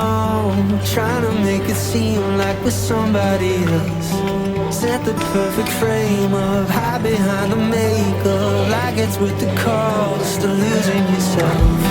alone, trying to make it seem like we're somebody else. Set the perfect frame up, hide behind the makeup, like it's worth the cost of losing yourself.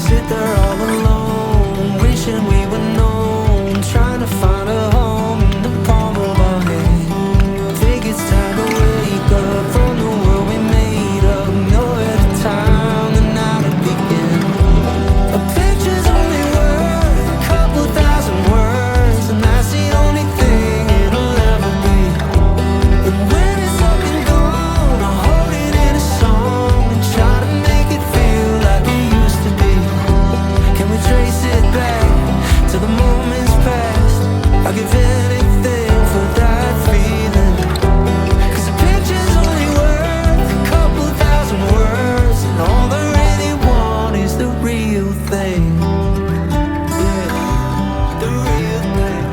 Sit there all alone, wishing we were known, trying to find a home in the palm of our hand. Think it's time to wake up from the world we made up, nowhere to time, the night to begin. A picture's only worth a couple thousand words, and that's the only thing it'll ever be. And when it's up and gone, I'll hold it in a song and try to make it feel like it used to be. Can we trace it back to the moments past? I'll give anything for that feeling. 'Cause a picture's only worth a couple thousand words, and all I really want is the real thing. Yeah, the real thing.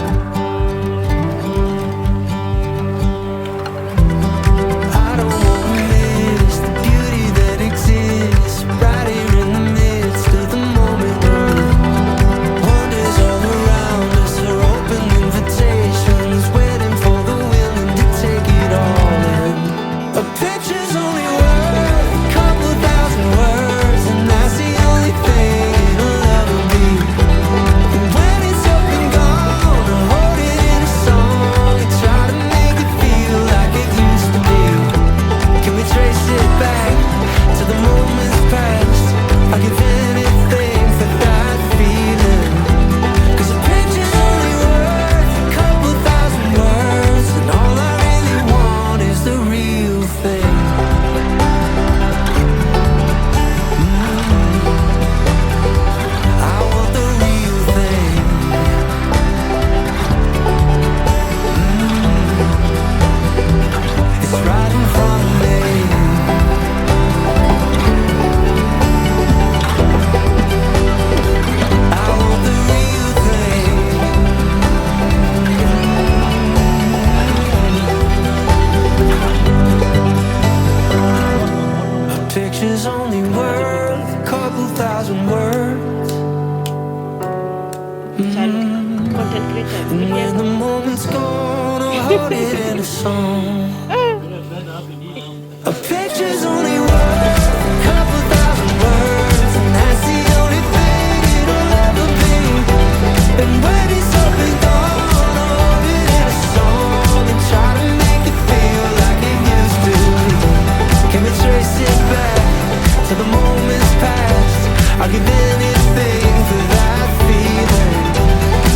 I don't wanna miss the beauty that exists right here in the midst of the moment we're in. Wonders all around us are open invitations, waiting for the willing to take it all in. A picture's only worth a couple thousand words, and that's the only thing it'll ever be. And when it's up and gone, I'll hold it in a song and try to make it feel like it used to be. Can we trace it back to the moments past? I'll give anything for that feeling. 'Cause a picture's only worth a couple thousand words, and all I really want is the real thing. I want the real thing. It's right in front of me. I want the real thing. A picture's only worth a couple thousand words. Content creator. And when the moment's gone, I'll hold it in a song. A picture's only worth a couple thousand words, and that's the only thing it'll ever be. And when it's up and gone, I'll hold it in a song and try to make it feel like it used to be. Can we trace it back to the moments past? I'll give anything for that feeling.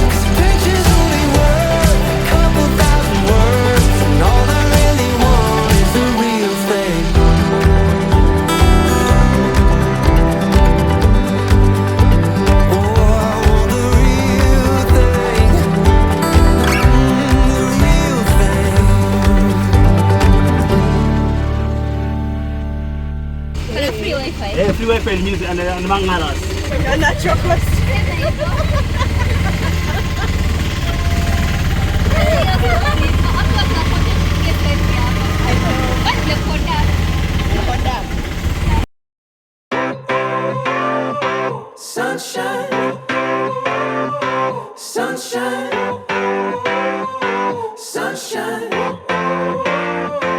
'Cause a picture's only worth a couple thousand words, and all I really want is the real thing. Oh, I want the real thing. The real thing. Wala free wifi. Free wifi music and namang ngaras. Wala chocolate. Sunshine, sunshine, sunshine.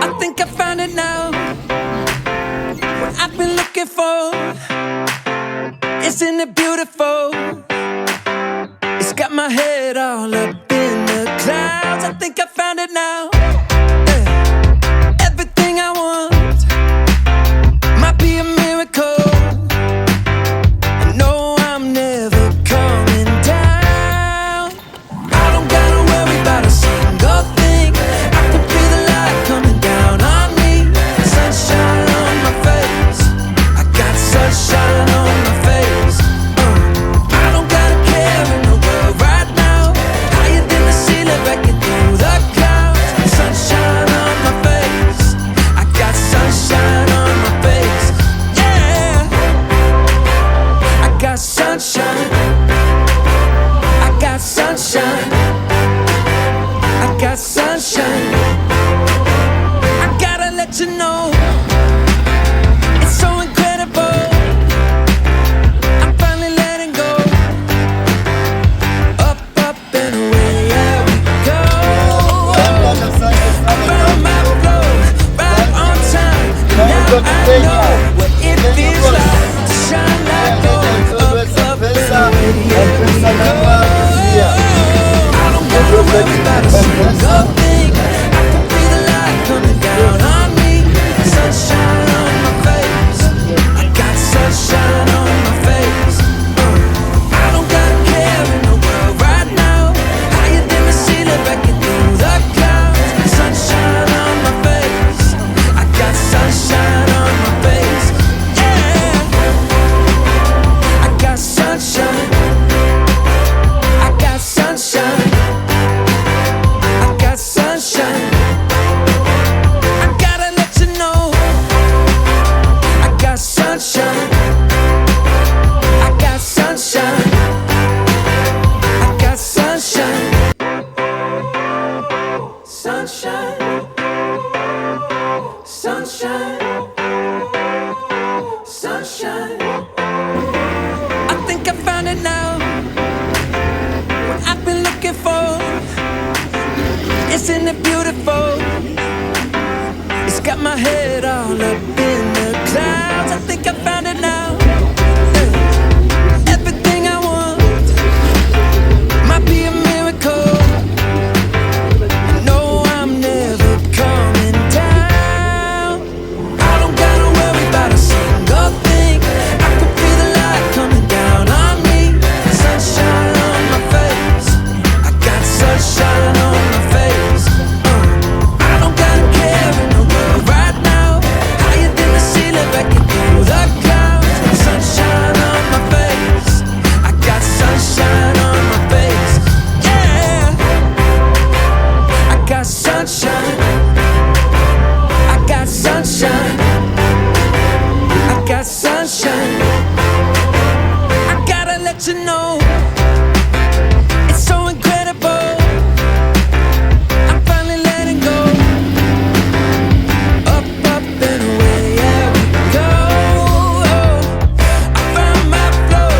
I think I found it now. What I've been looking for. Isn't it beautiful? It's got my head all up in the clouds. I think I found it now. Yeah. Everything I want might be a miracle. I know I'm never coming down. I don't gotta worry about a single thing. I can feel the light coming down on me. Sunshine on my face. I got sunshine on my face. I don't got a care in the world right now. Higher than the ceiling, breaking through the clouds. It's so incredible. I'm finally letting go. Up, up and away, yeah, we go. I found my flow right on time. Now I know what it feels like to shine like gold. Up, up and away, yeah, we go. I don't gotta worry about a single thing. I can feel the light coming down on me. Sunshine on my face. I got sunshine on my face. I don't got a care in the world right now. Higher than the ceiling, breaking through the clouds. Sunshine on my face. I got sunshine on my face. Yeah, I got sunshine. I got sunshine. I got sunshine. I gotta let you know. I got sunshine. I got sunshine. I got sunshine. Sunshine. Sunshine. Sunshine. I think I found it now. What I've been looking for. Isn't it beautiful? It's got my head all up in the clouds. I think I found it now. Everything I want might be a miracle. I know I'm never coming down. I don't gotta worry about a single thing. I can feel the light coming down on me. Sunshine on my face. I got sunshine on my face. I don't got a care in the world right now. Higher than the ceiling, breaking through the clouds. Sunshine on my face. I got sunshine on my face. Yeah, I got sunshine. I got sunshine. I got sunshine. I gotta let you know. It's so incredible. I'm finally letting go. Up, up and away, yeah, we go. I found my flow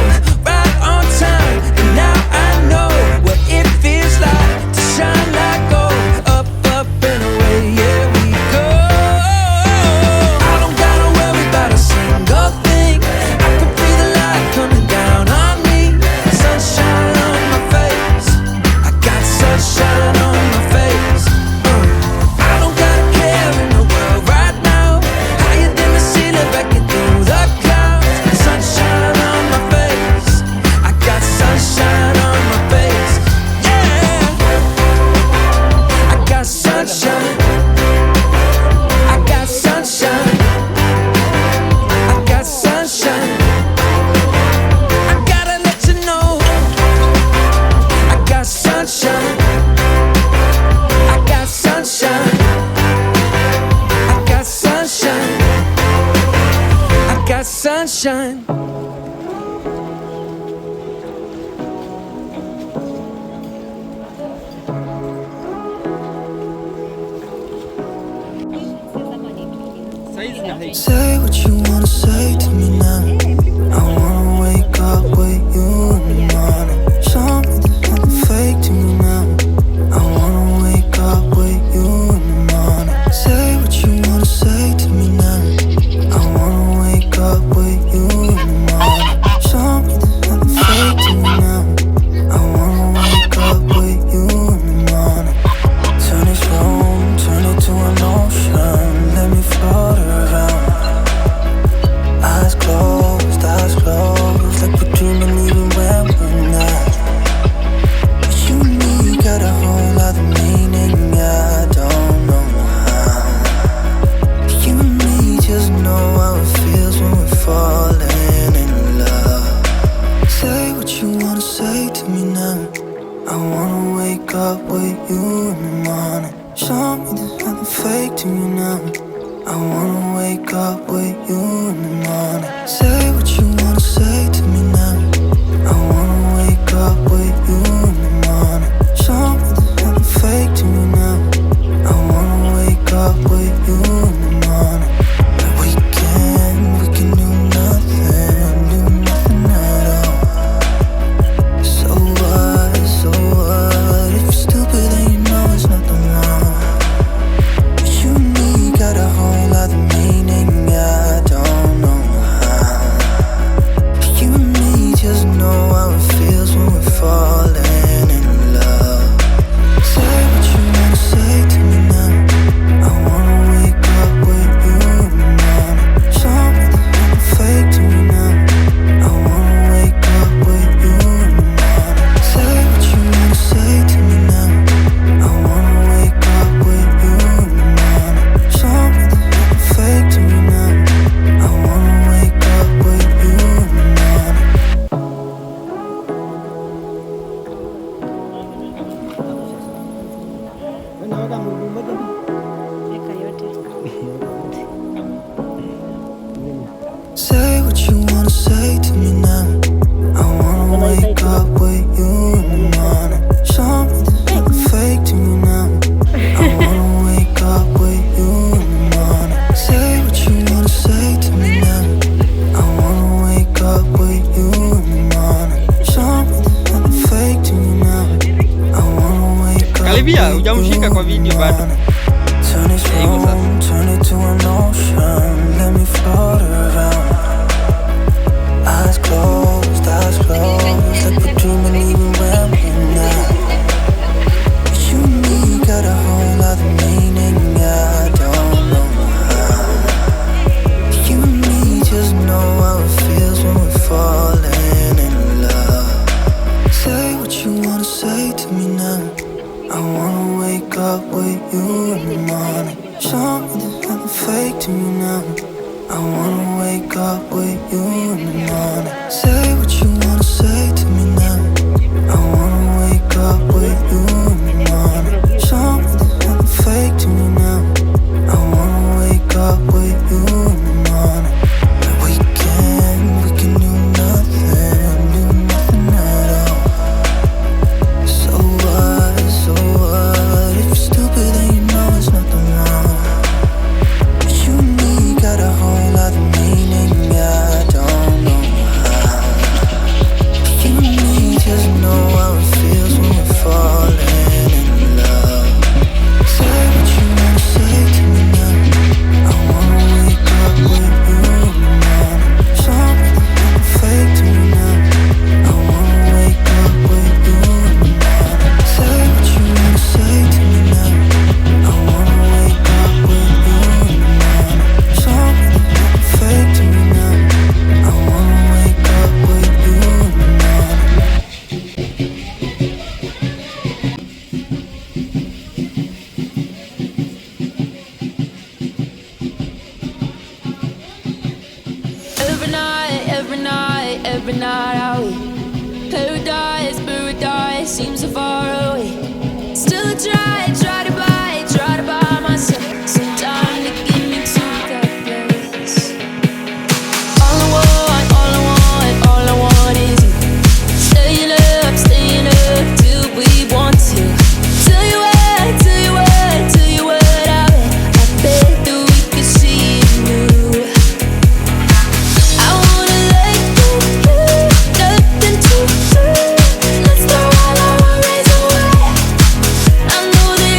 right on time. And now I know what it feels like to shine like gold. Up, up and away, yeah, we go. I don't gotta worry about a single thing. I can feel the light coming down on me. Sunshine on my face. I got sunshine on my face. I don't got a care in the world right now. Higher than the ceiling, breaking through the clouds. Sunshine on my face. I got sunshine on my face. Yeah, I got sunshine. I got sunshine. I got sunshine. I gotta let you know. I got sunshine. I got sunshine. I got sunshine. I got sunshine. Say what you wanna say to me now. I wanna wake up with you in the morning. Show me there's nothing fake to me now. I wanna wake up with you in the morning. Say what you wanna say to me now. I wanna wake up with you in the morning. Show me there's nothing fake to me now. I wanna wake up with you in the morning. Turn this room, turn it to an ocean. Let me float around. Eyes closed, like we're dreaming even when we're not. But you and me got a whole other meaning, I don't know how. But you and me just know how it feels when we're falling in love. Say what you wanna say to me now. I wanna wake up with you in the morning. Show me there's nothing fake to me now. I wanna wake up with you in the morning. Say what you wanna say to me now. I wanna wake up with you in the morning. Show me there's nothing fake to me now. I wanna wake up with you in the morning. Say what you wanna say to me now. I wanna wake up with you in the morning. Show me there's nothing fake to me now. I wanna wake up with you in the morning. Say what you wanna say to me now. I wanna wake up with you in the morning. Show me there's nothing fake to me now. I wanna wake up Karibia, with hujamshika kwa you in video the bado. morning. Turn this room, turn it to an ocean. Let me float around. Eyes closed, like we're dreaming even when we're not. You and me got a whole other meaning, I don't know how. You and me just know how it feels when we're falling in love. Say what you wanna say to me now. I wanna wake up with you in the morning. Show me there's nothing fake to me now. I wanna wake up with you in the morning. Say what you wanna say to me now. I wanna wake up with you in the morning. Show me there's nothing fake to me now. I wanna wake up with you in the morning. We can do nothing at all. So what, if you're stupid then you know there's nothing wrong. But you and me got a whole other meaning, I don't know how. You and me just know how it feels when we're falling in love. Say what you wanna say to me now. I wanna wake up with you in the morning. Show me there's nothing fake to me now. I wanna wake up with you in the morning. Say what you wanna say to me now. I wanna wake up with you in the morning. Show me there's nothing fake to me now. I wanna wake up with you in the morning. Every night I wait. Paradise seems so far away. Still I try to buy myself some time to get me to that place. All I want is you. Staying up till we want to. Tell you what, I bet that we could see it new. I wanna let you, nothing to do. Let's throw all our worries away. I know that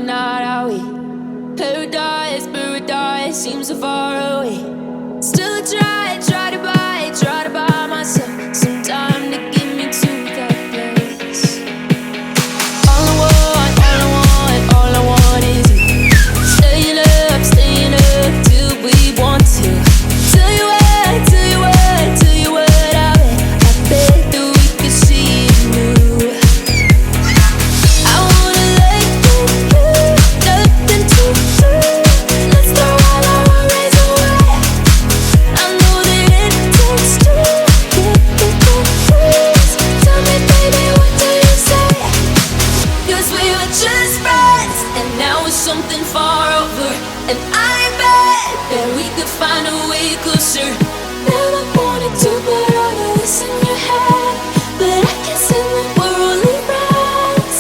not, are we? Paradise, paradise seems so far away. Still I try to buy myself some time to get me to that place. All I want is you. Staying up till we want to. Tell you what, I bet that we could see it new. I wanna let you, nothing to do. Let's throw all our worries away. I know that it takes two to get confused. Tell me, baby, what do you say? 'Cause we were just friends, and now it's something far over. And I bet that we could find a way closer. Never wanted to put all of this in your head, but I can see that we're only friends.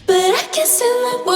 But I can see that we're